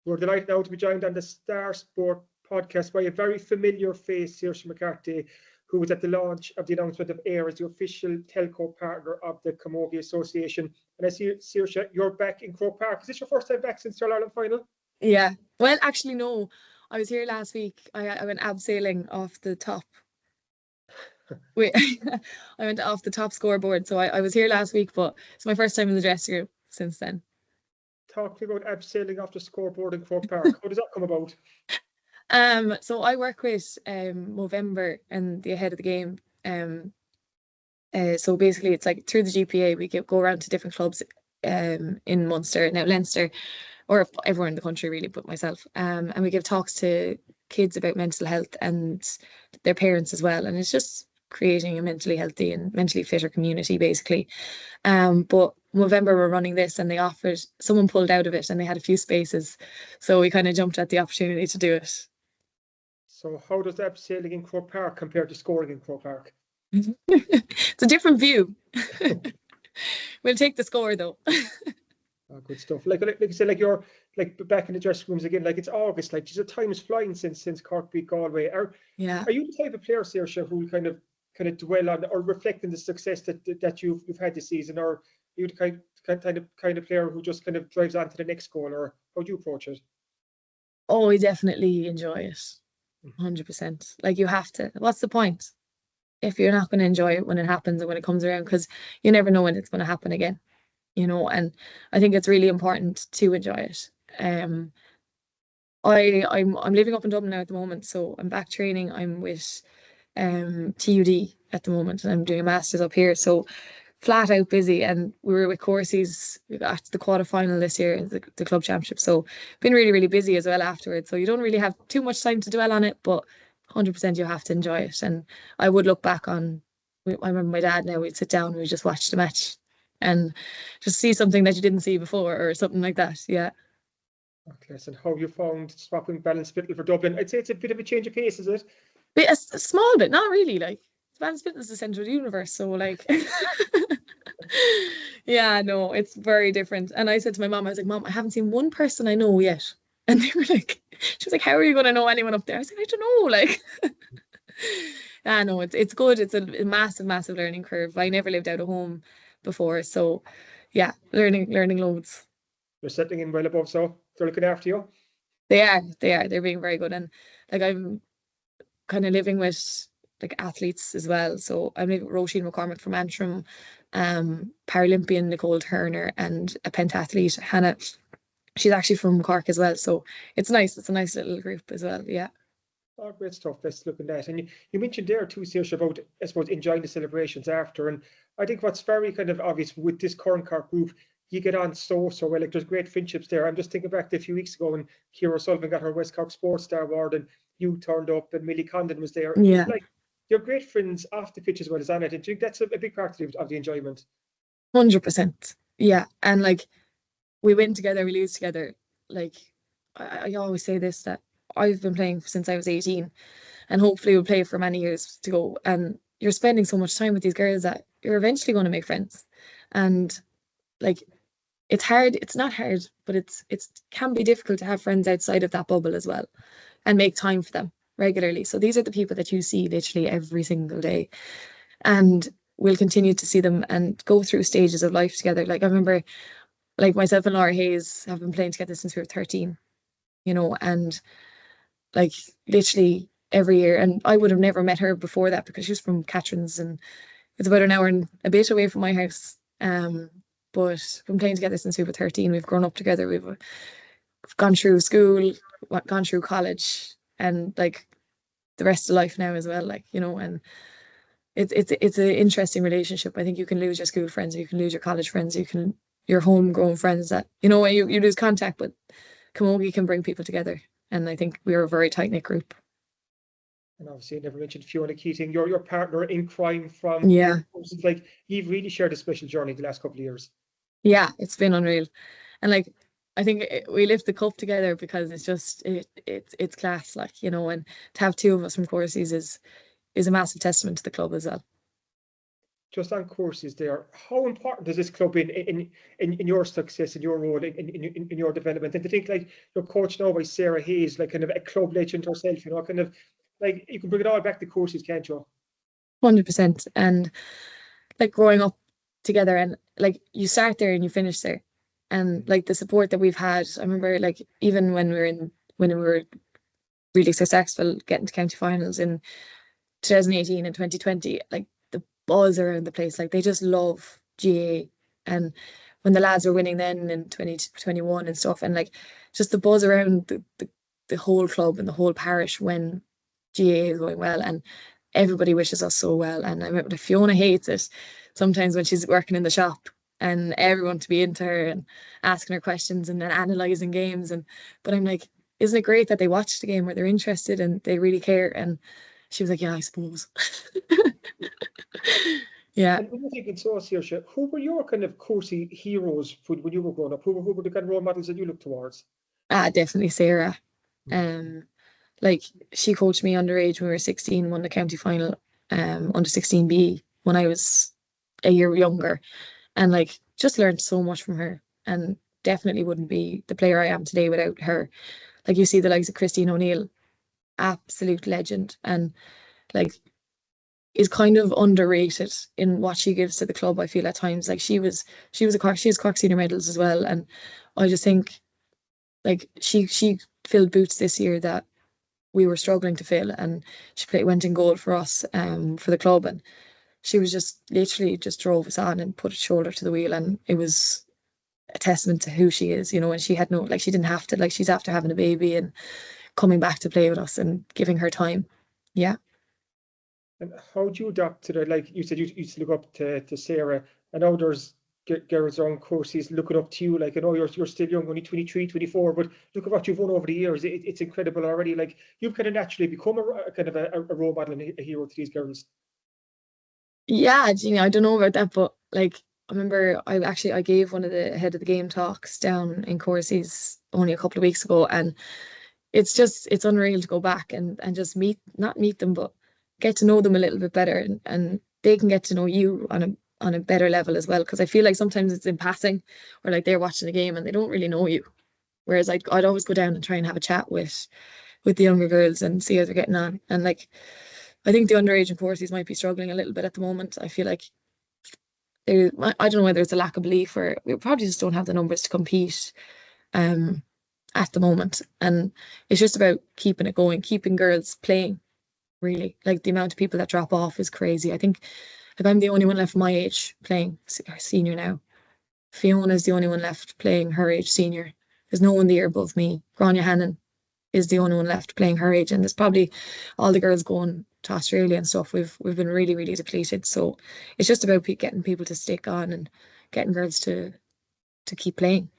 We're delighted now to be joined on the Star Sport podcast by a very familiar face, Saoirse McCarthy, who was at the launch of the announcement of AIR as the official telco partner of the Camogie Association. And I see, Saoirse, you're back in Croke Park. Is this your first time back since the All-Ireland final? Yeah. Well, actually, no. I was here last week. I went abseiling off the top. Wait, I went off the top scoreboard. So I was here last week, but it's my first time in the dressing room since then. Talk to me about abseiling off the scoreboard in Croke Park. How does that come about? So I work with Movember and the ahead of the game. So basically, it's like through the GPA, we go around to different clubs in Munster, now Leinster, or everywhere in the country really, but myself. And we give talks to kids about mental health and their parents as well. And it's just creating a mentally healthy and mentally fitter community, basically. But November we're running this, and they offered, someone pulled out of it, and they had a few spaces, so we kind of jumped at the opportunity to do it. So how does abseiling in Croke Park compare to scoring in Croke Park? It's a different view. We'll take the score though. Oh, good stuff. Like you said, like you're like back in the dressing rooms again. Like it's August. Like just time is flying since Cork beat Galway. Yeah. Are you the type of player, Saoirse, who kind of dwell on or reflect on the success that you've had this season, or are you the kind of player who just kind of drives on to the next goal, or how do you approach it? Oh, we definitely enjoy it. 100%. Like you have to. What's the point if you're not going to enjoy it when it happens and when it comes around? Because you never know when it's going to happen again, And I think it's really important to enjoy it. I'm living up in Dublin now at the moment, so I'm back training. I'm with TUD at the moment, and I'm doing a master's up here. So flat out busy, and we were with Courcey's. We got to the quarter final this year, the club championship. So been really, really busy as well afterwards. So you don't really have too much time to dwell on it, but 100% you have to enjoy it. And I would look back on. I remember my dad now. We'd sit down, we'd just watch the match, and just see something that you didn't see before, or something like that. Yeah. Okay, so how you found swapping Ballinspittle for Dublin? I'd say it's a bit of a change of pace, is it? But a small bit, not really. Like Spanish fitness is the center of the universe, so like, yeah, no, it's very different. And I said to my mom, I was like, Mom, I haven't seen one person I know yet. And they were like, she was like, how are you going to know anyone up there? I was like, I don't know, like. Yeah, no, it's good. It's a massive, massive learning curve. I never lived out of home before, so yeah, learning loads. You're settling in well above, so they're looking after you. They're being very good. And like I'm kind of living with like athletes as well. So I'm living with Roisin McCormick from Antrim, Paralympian Nicole Turner, and a pentathlete, Hannah. She's actually from Cork as well. So it's nice. It's a nice little group as well. Yeah. Oh, great stuff. Best looking at. And you mentioned there too, Saoirse, about, I suppose, enjoying the celebrations after. And I think what's very kind of obvious with this current Cork group, you get on so well. Like there's great friendships there. I'm just thinking back to a few weeks ago when Ciara Sullivan got her West Cork Sports Star Award, and you turned up, and Millie Condon was there. Yeah. Like you're great friends off the pitch as well as on it. And I think that's a big part of the enjoyment. 100%. Yeah. And like we win together, we lose together. Like I always say this, that I've been playing since I was 18, and hopefully we'll play for many years to go. And you're spending so much time with these girls that you're eventually going to make friends. And like it's hard, it's not hard, but it's can be difficult to have friends outside of that bubble as well and make time for them regularly. So these are the people that you see literally every single day. And we'll continue to see them and go through stages of life together. Like I remember like myself and Laura Hayes have been playing together since we were 13, and like literally every year. And I would have never met her before that because she was from Catherine's, and it's about an hour and a bit away from my house. But we've been playing together since we were 13. We've grown up together. We've gone through school, gone through college, and like the rest of life now as well. Like, and it's an interesting relationship. I think you can lose your school friends, you can lose your college friends, you can your homegrown friends that you lose contact, but Camogie can bring people together. And I think we're a very tight knit group. And obviously, I never mentioned Fiona Keating, your partner in crime from. Yeah. Like you've really shared a special journey the last couple of years. Yeah, it's been unreal, and like I think we lift the cup together because it's just it's class, like and to have two of us from Courcey's is a massive testament to the club as well. just on courses there, how important is this club in your success, in your role, in your development? And to think like your coach now by Sarah Hayes, like kind of a club legend herself, you know, kind of like you can bring it all back to courses, can't you? 100%. And like growing up together, and like you start there and you finish there, and like the support that we've had. I remember like even when we were really successful getting to county finals in 2018 and 2020, like the buzz around the place, like they just love GA. And when the lads were winning then in 2021 and stuff, and like just the buzz around the whole club and the whole parish when GA is going well, and everybody wishes us so well. And I remember Fiona hates it sometimes when she's working in the shop and everyone to be into her and asking her questions and then analysing games. And but I'm like, isn't it great that they watch the game where they're interested and they really care? And she was like, yeah, I suppose. Yeah. And when you're thinking so, Saoirse, who were your kind of Courcey heroes when you were growing up? Who were the kind of role models that you looked towards? Definitely Sarah. Like she coached me underage when we were 16, won the county final, under 16B when I was a year younger, and like just learned so much from her, and definitely wouldn't be the player I am today without her. Like you see the likes of Christine O'Neill, absolute legend, and like is kind of underrated in what she gives to the club. I feel at times like she has Cork senior medals as well, and I just think like she filled boots this year that we were struggling to fill, and she went in goal for us for the club, and she was just literally just drove us on and put a shoulder to the wheel, and it was a testament to who she is, you know. And she had no, like she didn't have to, like she's after having a baby and coming back to play with us and giving her time. Yeah. And how do you adapt to that? Like you said, you used to look up to Sarah, and now there's girls around courses looking up to you. Like I know you're still young, only 23, 24, but look at what you've won over the years. It's incredible already. Like you've kind of naturally become a kind of a role model and a hero to these girls. Yeah, Gina, I don't know about that, but like I remember I gave one of the head of the game talks down in Courcey's only a couple of weeks ago, and it's unreal to go back and just not meet them, but get to know them a little bit better, and they can get to know you on a better level as well. Because I feel like sometimes it's in passing, or like they're watching a game and they don't really know you. Whereas I'd always go down and try and have a chat with the younger girls and see how they're getting on. And like I think the underage and Courseys might be struggling a little bit at the moment. I feel like I don't know whether it's a lack of belief or we probably just don't have the numbers to compete at the moment. And it's just about keeping it going, keeping girls playing, really. Like the amount of people that drop off is crazy. I think like I'm the only one left my age playing senior now. Fiona's the only one left playing her age senior. There's no one the year above me. Grania Hannon is the only one left playing her age, and there's probably all the girls going to Australia and stuff. We've been really, really depleted. So it's just about getting people to stick on and getting girls to keep playing.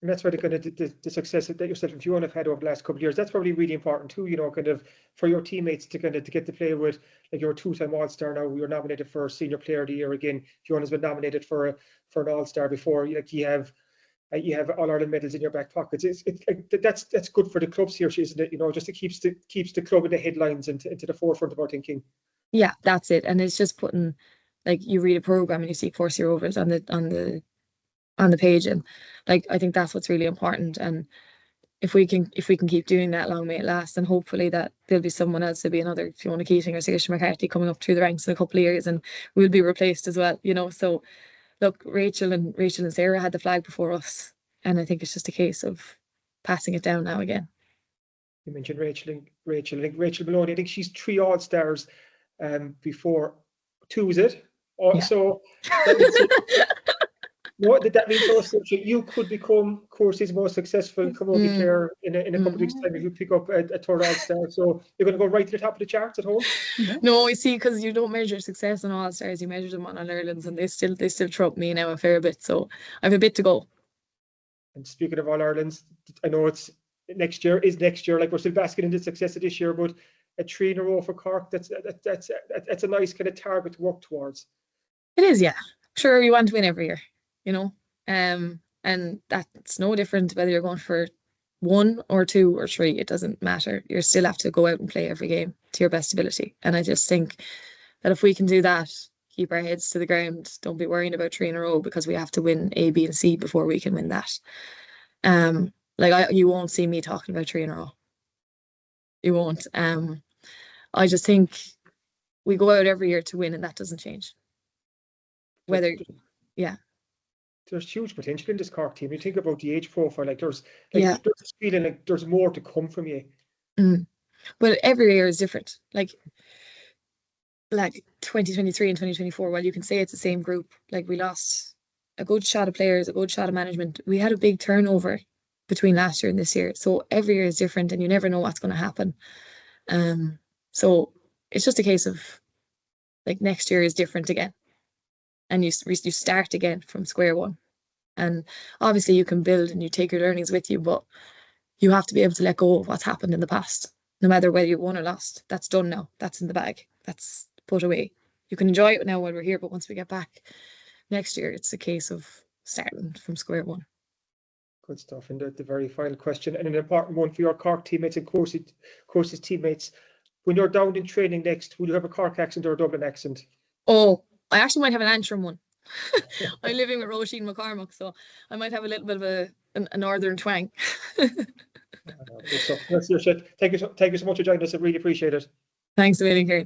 And that's where the kind of the success that yourself and Fiona have had over the last couple of years, that's probably really important too, you know, kind of for your teammates to kind of to get to play with, like you're a two-time All-Star now, you're nominated for Senior Player of the Year again. Fiona's been nominated for an All-Star before. Like you have All-Ireland medals in your back pockets. It's like that's good for the clubs here, isn't it? You know, just it keeps the club in the headlines and into the forefront of our thinking. Yeah, that's it. And it's just putting, like you read a program and you see Courcey Rovers on the page, and like I think that's what's really important. And if we can keep doing that, long may it last, and hopefully that there'll be someone else, there'll be another Fiona Keating or Saoirse McCarthy coming up through the ranks in a couple of years, and we'll be replaced as well, you know. So look, Rachel and Sarah had the flag before us, and I think it's just a case of passing it down now again. You mentioned Rachel. I think Rachel Maloney, I think she's 3 All-Stars before 2, is it? Yeah. So what did that mean to us? You could become Courcey's most successful Camogie player in a couple of weeks' time if you pick up a third All-Star. So you're going to go right to the top of the charts at home? No, you see, because you don't measure success on All-Stars, you measure them on All-Irelands, and they still trump me now a fair bit. So I have a bit to go. And speaking of All-Irelands, I know it's next year, like we're still basking in the success of this year, but a 3 in a row for Cork, that's a nice kind of target to work towards. It is, yeah. Sure, you want to win every year, you know, and that's no different whether you're going for 1 or 2 or 3. It doesn't matter. You still have to go out and play every game to your best ability. And I just think that if we can do that, keep our heads to the ground. Don't be worrying about 3 in a row because we have to win A, B, and C before we can win that. You won't see me talking about 3 in a row. You won't. I just think we go out every year to win, and that doesn't change. There's huge potential in this Cork team. You think about the age profile, there's this feeling like there's more to come from you. But every year is different. Like 2023 and 2024, while you can say it's the same group, we lost a good shot of players, a good shot of management. We had a big turnover between last year and this year. So every year is different and you never know what's going to happen. So it's just a case of next year is different again. And you start again from square one. And obviously you can build and you take your learnings with you, but you have to be able to let go of what's happened in the past. No matter whether you won or lost, that's done now. That's in the bag. That's put away. You can enjoy it now while we're here, but once we get back next year, it's a case of starting from square one. Good stuff. And the very final question, and an important one for your Cork teammates and Courcey's teammates. When you're down in training next, will you have a Cork accent or a Dublin accent? Oh, I actually might have an Antrim one. I'm living with Roisin McCormack, so I might have a little bit of a northern twang. Good stuff. Thank you so much for joining us. I really appreciate it. Thanks a million, Kieran.